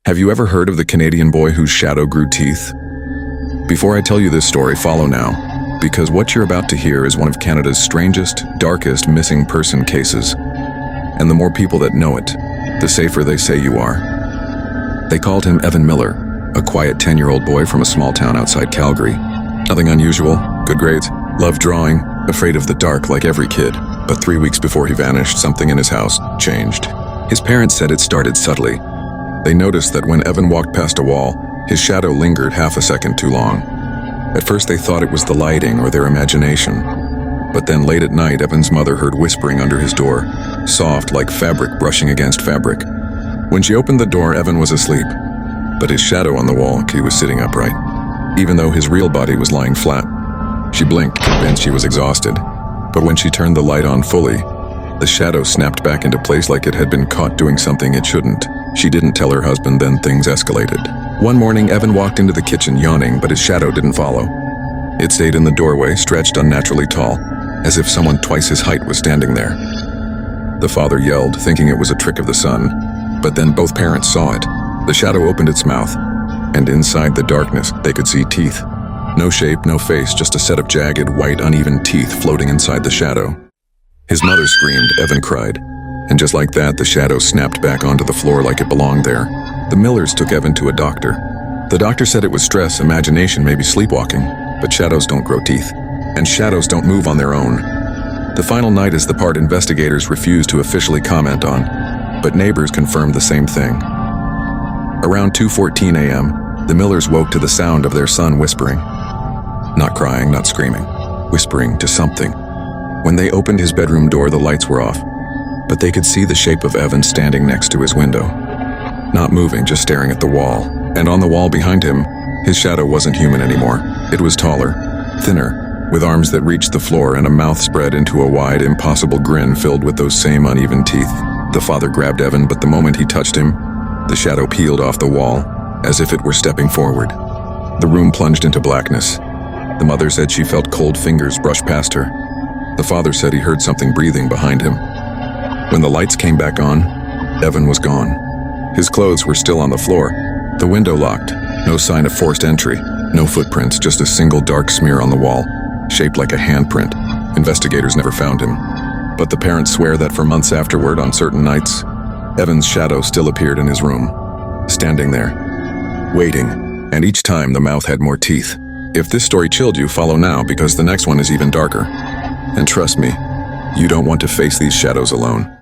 Have you ever heard of the Canadian boy whose shadow grew teeth? Before I tell you this story, follow now, because what you're about to hear is one of Canada's strangest, darkest missing person cases. And the more people that know it, the safer they say you are. They called him Evan Miller, a quiet 10-year-old boy from a small town outside Calgary. Nothing unusual, good grades, loved drawing, afraid of the dark like every kid. But 3 weeks before he vanished, something in his house changed. His parents said it started subtly. They noticed that when Evan walked past a wall, his shadow lingered half a second too long. At first they thought it was the lighting or their imagination. But then late at night, Evan's mother heard whispering under his door, soft like fabric brushing against fabric. When she opened the door, Evan was asleep, but his shadow on the wall, he was sitting upright, even though his real body was lying flat. She blinked, convinced she was exhausted, but when she turned the light on fully, the shadow snapped back into place like it had been caught doing something it shouldn't. She didn't tell her husband, then things escalated. One morning, Evan walked into the kitchen yawning, but his shadow didn't follow. It stayed in the doorway, stretched unnaturally tall, as if someone twice his height was standing there. The father yelled, thinking it was a trick of the son, but then both parents saw it. The shadow opened its mouth, and inside the darkness, they could see teeth. No shape, no face, just a set of jagged, white, uneven teeth floating inside the shadow. His mother screamed, Evan cried, and just like that, the shadow snapped back onto the floor like it belonged there. The Millers took Evan to a doctor. The doctor said it was stress, imagination, maybe sleepwalking, but shadows don't grow teeth, and shadows don't move on their own. The final night is the part investigators refused to officially comment on, but neighbors confirmed the same thing. Around 2:14 a.m., the Millers woke to the sound of their son whispering. Not crying, not screaming, whispering to something. When they opened his bedroom door, the lights were off, but they could see the shape of Evan standing next to his window. Not moving, just staring at the wall. And on the wall behind him, his shadow wasn't human anymore. It was taller, thinner, with arms that reached the floor and a mouth spread into a wide, impossible grin filled with those same uneven teeth. The father grabbed Evan, but the moment he touched him, the shadow peeled off the wall, as if it were stepping forward. The room plunged into blackness. The mother said she felt cold fingers brush past her. The father said he heard something breathing behind him. When the lights came back on, Evan was gone. His clothes were still on the floor, the window locked, no sign of forced entry, no footprints, just a single dark smear on the wall, shaped like a handprint. Investigators never found him, but the parents swear that for months afterward, on certain nights, Evan's shadow still appeared in his room, standing there, waiting, and each time the mouth had more teeth. If this story chilled you, follow now, because the next one is even darker. And trust me, you don't want to face these shadows alone.